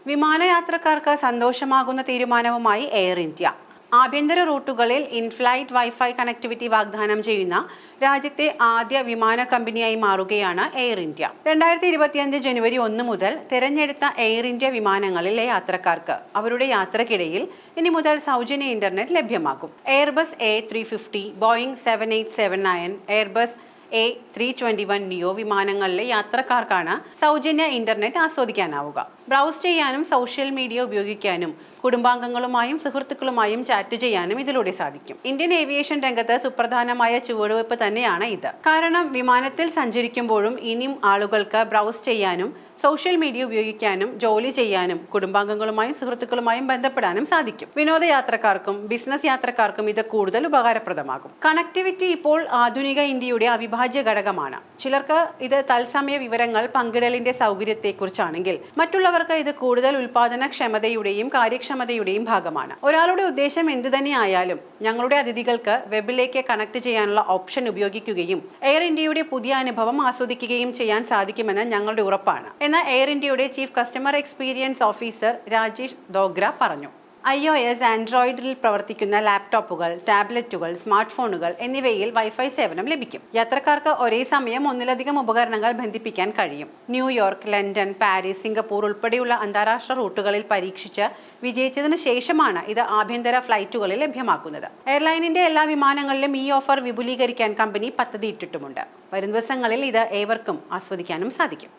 വിമാനയാത്രക്കാർക്ക് സന്തോഷമാകുന്ന തീരുമാനവുമായി air India. ആഭ്യന്തര റൂട്ടുകളിൽ in-flight wifi connectivity വാഗ്ദാനം ചെയ്യുന്ന രാജ്യത്തെ ആദ്യ വിമാന കമ്പനിയായി മാറുകയാണ് എയർ ഇന്ത്യ. 2025 ജനുവരി 1 മുതൽ തിരഞ്ഞെടുത്ത എയർ ഇന്ത്യ വിമാനങ്ങളിലെ യാത്രക്കാർക്ക് അവരുടെ യാത്രക്കിടയിൽ ഇനി മുതൽ സൗജന്യ ഇന്റർനെറ്റ് ലഭ്യമാകും. Airbus A350, Boeing 7879, Airbus A321 നിയോ വിമാനങ്ങളിലെ യാത്രക്കാർക്കാണ് സൗജന്യ ഇന്റർനെറ്റ് ആസ്വദിക്കാനാവുക. ബ്രൗസ് ചെയ്യാനും സോഷ്യൽ മീഡിയ ഉപയോഗിക്കാനും കുടുംബാംഗങ്ങളുമായും സുഹൃത്തുക്കളുമായും ചാറ്റ് ചെയ്യാനും ഇതിലൂടെ സാധിക്കും. ഇന്ത്യൻ ഏവിയേഷൻ രംഗത്ത് സുപ്രധാനമായ ചുവടുവയ്പ് തന്നെയാണ് ഇത്. കാരണം വിമാനത്തിൽ സഞ്ചരിക്കുമ്പോഴും ഇനിയും ആളുകൾക്ക് ബ്രൗസ് ചെയ്യാനും സോഷ്യൽ മീഡിയ ഉപയോഗിക്കാനും ജോലി ചെയ്യാനും കുടുംബാംഗങ്ങളുമായും സുഹൃത്തുക്കളുമായും ബന്ധപ്പെടാനും സാധിക്കും. വിനോദയാത്രക്കാർക്കും ബിസിനസ് യാത്രക്കാർക്കും ഇത് കൂടുതൽ ഉപകാരപ്രദമാകും. കണക്ടിവിറ്റി ഇപ്പോൾ ആധുനിക ഇന്ത്യയുടെ അവിഭാജ്യ ഘടകമാണ്. ചിലർക്ക് ഇത് തത്സമയ വിവരങ്ങൾ പങ്കിടലിന്റെ സൗകര്യത്തെക്കുറിച്ചാണെങ്കിൽ മറ്റുള്ളവർക്ക് ഇത് കൂടുതൽ ഉൽപാദനക്ഷമതയുടെയും കാര്യക്ഷമതയുടെയും ഭാഗമാണ്. ഒരാളുടെ ഉദ്ദേശം എന്തുതന്നെ ആയാലും ഞങ്ങളുടെ അതിഥികൾക്ക് വെബിലേക്ക് കണക്ട് ചെയ്യാനുള്ള ഓപ്ഷൻ ഉപയോഗിക്കുകയും എയർ ഇന്ത്യയുടെ പുതിയ അനുഭവം ആസ്വദിക്കുകയും ചെയ്യാൻ സാധിക്കുമെന്ന് ഞങ്ങളുടെ ഉറപ്പാണ് എന്ന് എയർ ഇന്ത്യയുടെ chief customer experience officer Rajesh Dogra പറഞ്ഞു. iOS, ആൻഡ്രോയിഡിൽ പ്രവർത്തിക്കുന്ന ലാപ്ടോപ്പുകൾ, ടാബ്ലറ്റുകൾ, സ്മാർട്ട് ഫോണുകൾ എന്നിവയിൽ വൈഫൈ സേവനം ലഭിക്കും. യാത്രക്കാർക്ക് ഒരേ സമയം ഒന്നിലധികം ഉപകരണങ്ങൾ ബന്ധിപ്പിക്കാൻ കഴിയും. ന്യൂയോർക്ക്, ലണ്ടൻ, പാരീസ്, സിംഗപ്പൂർ ഉൾപ്പെടെയുള്ള അന്താരാഷ്ട്ര റൂട്ടുകളിൽ പരീക്ഷിച്ച് വിജയിച്ചതിന് ശേഷമാണ് ഇത് ആഭ്യന്തര ഫ്ലൈറ്റുകളിൽ ലഭ്യമാക്കുന്നത്. എയർലൈനിന്റെ എല്ലാ വിമാനങ്ങളിലും ഈ ഓഫർ വിപുലീകരിക്കാൻ കമ്പനി പദ്ധതിയിട്ടിട്ടുമുണ്ട്. വരും ദിവസങ്ങളിൽ ഇത് ഏവർക്കും ആസ്വദിക്കാനും സാധിക്കും.